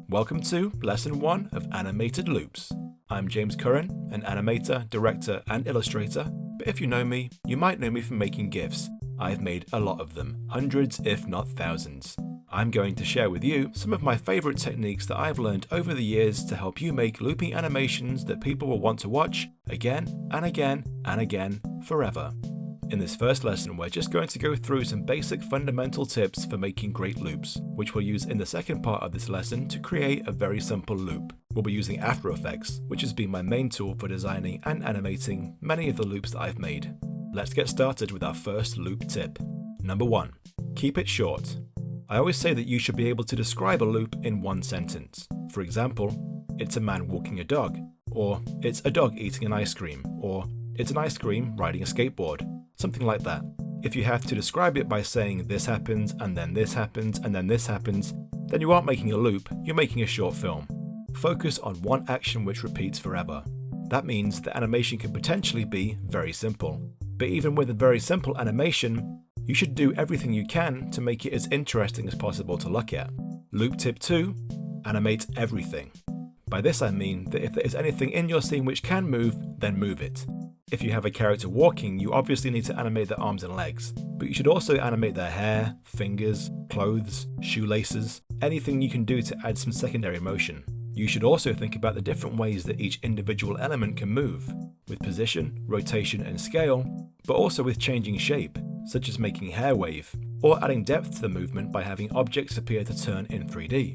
Welcome to Lesson 1 of Animated Loops. I'm James Curran, an animator, director, and illustrator, but if you know me, you might know me from making GIFs. I've made a lot of them, hundreds if not thousands. I'm going to share with you some of my favorite techniques that I've learned over the years to help you make looping animations that people will want to watch again and again and again forever. In this first lesson, we're just going to go through some basic fundamental tips for making great loops, which we'll use in the second part of this lesson to create a very simple loop. We'll be using After Effects, which has been my main tool for designing and animating many of the loops that I've made. Let's get started with our first loop tip. Number 1. Keep it short. I always say that you should be able to describe a loop in one sentence. For example, it's a man walking a dog, or it's a dog eating an ice cream, or it's an ice cream riding a skateboard. Something like that. If you have to describe it by saying this happens, and then this happens, and then this happens, then you aren't making a loop, you're making a short film. Focus on one action which repeats forever. That means the animation can potentially be very simple. But even with a very simple animation, you should do everything you can to make it as interesting as possible to look at. Loop tip 2, animate everything. By this I mean that if there is anything in your scene which can move, then move it. If you have a character walking, you obviously need to animate their arms and legs, but you should also animate their hair, fingers, clothes, shoelaces, anything you can do to add some secondary motion. You should also think about the different ways that each individual element can move, with position, rotation and scale, but also with changing shape, such as making hair wave, or adding depth to the movement by having objects appear to turn in 3D.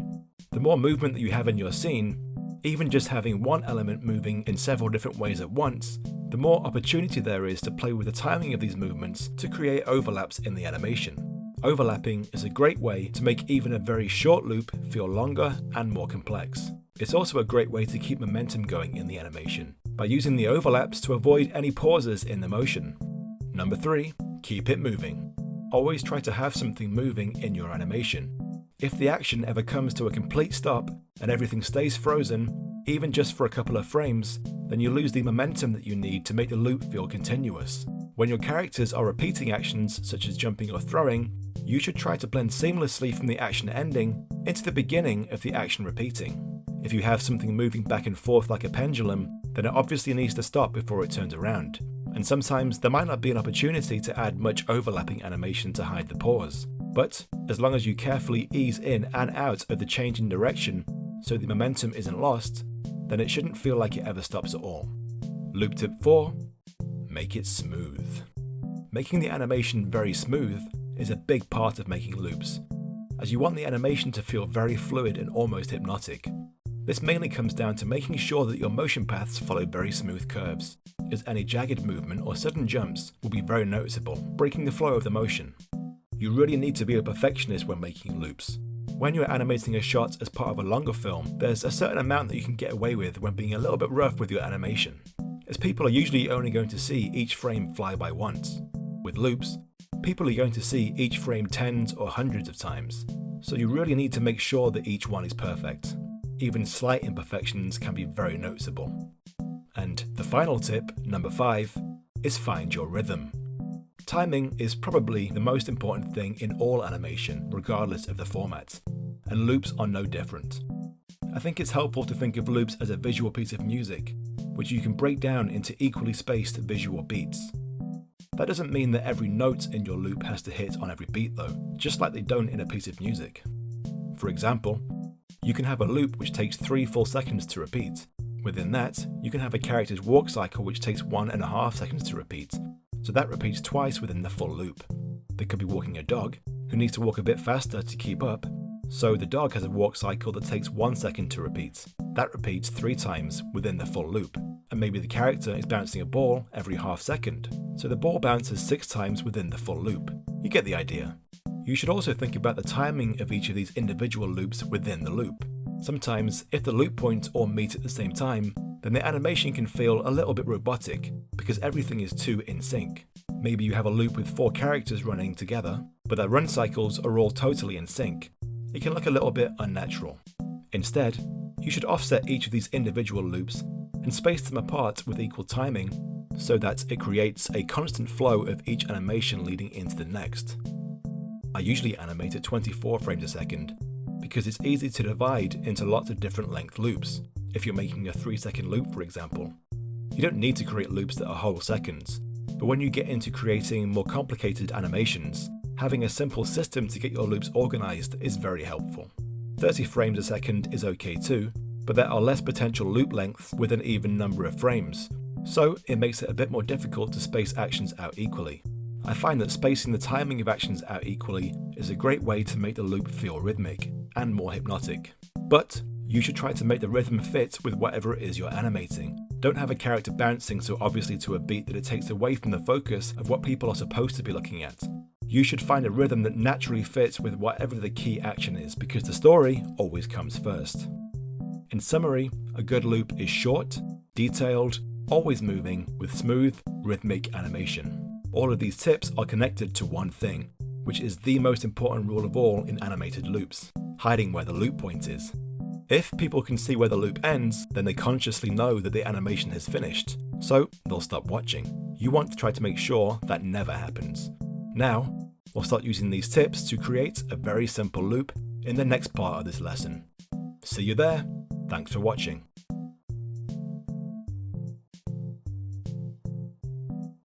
The more movement that you have in your scene, even just having one element moving in several different ways at once, the more opportunity there is to play with the timing of these movements to create overlaps in the animation. Overlapping is a great way to make even a very short loop feel longer and more complex. It's also a great way to keep momentum going in the animation, by using the overlaps to avoid any pauses in the motion. Number 3, keep it moving. Always try to have something moving in your animation. If the action ever comes to a complete stop and everything stays frozen, even just for a couple of frames, then you lose the momentum that you need to make the loop feel continuous. When your characters are repeating actions such as jumping or throwing, you should try to blend seamlessly from the action ending into the beginning of the action repeating. If you have something moving back and forth like a pendulum, then it obviously needs to stop before it turns around. And sometimes there might not be an opportunity to add much overlapping animation to hide the pause. But as long as you carefully ease in and out of the change in direction so the momentum isn't lost, then it shouldn't feel like it ever stops at all. Loop tip 4, make it smooth. Making the animation very smooth is a big part of making loops, as you want the animation to feel very fluid and almost hypnotic. This mainly comes down to making sure that your motion paths follow very smooth curves, as any jagged movement or sudden jumps will be very noticeable, breaking the flow of the motion. You really need to be a perfectionist when making loops. When you're animating a shot as part of a longer film, there's a certain amount that you can get away with when being a little bit rough with your animation, as people are usually only going to see each frame fly by once. With loops, people are going to see each frame tens or hundreds of times, so you really need to make sure that each one is perfect. Even slight imperfections can be very noticeable. And the final tip, number 5, is find your rhythm. Timing is probably the most important thing in all animation, regardless of the format, and loops are no different. I think it's helpful to think of loops as a visual piece of music, which you can break down into equally spaced visual beats. That doesn't mean that every note in your loop has to hit on every beat though, just like they don't in a piece of music. For example, you can have a loop which takes 3 full seconds to repeat. Within that, you can have a character's walk cycle which takes 1.5 seconds to repeat. So that repeats twice within the full loop. They could be walking a dog, who needs to walk a bit faster to keep up, so the dog has a walk cycle that takes 1 second to repeat. That repeats 3 times within the full loop. And maybe the character is bouncing a ball every half second, so the ball bounces 6 times within the full loop. You get the idea. You should also think about the timing of each of these individual loops within the loop. Sometimes, if the loop points all meet at the same time, then the animation can feel a little bit robotic because everything is too in sync. Maybe you have a loop with 4 characters running together, but their run cycles are all totally in sync. It can look a little bit unnatural. Instead, you should offset each of these individual loops and space them apart with equal timing so that it creates a constant flow of each animation leading into the next. I usually animate at 24 frames a second because it's easy to divide into lots of different length loops. If you're making a 3-second loop, for example, you don't need to create loops that are whole seconds, but when you get into creating more complicated animations, having a simple system to get your loops organized is very helpful. 30 frames a second is okay too, but there are less potential loop lengths with an even number of frames, so it makes it a bit more difficult to space actions out equally. I find that spacing the timing of actions out equally is a great way to make the loop feel rhythmic and more hypnotic. But you should try to make the rhythm fit with whatever it is you're animating. Don't have a character bouncing so obviously to a beat that it takes away from the focus of what people are supposed to be looking at. You should find a rhythm that naturally fits with whatever the key action is, because the story always comes first. In summary, a good loop is short, detailed, always moving, with smooth, rhythmic animation. All of these tips are connected to one thing, which is the most important rule of all in animated loops: hiding where the loop point is. If people can see where the loop ends, then they consciously know that the animation has finished, so they'll stop watching. You want to try to make sure that never happens. Now, we'll start using these tips to create a very simple loop in the next part of this lesson. See you there. Thanks for watching.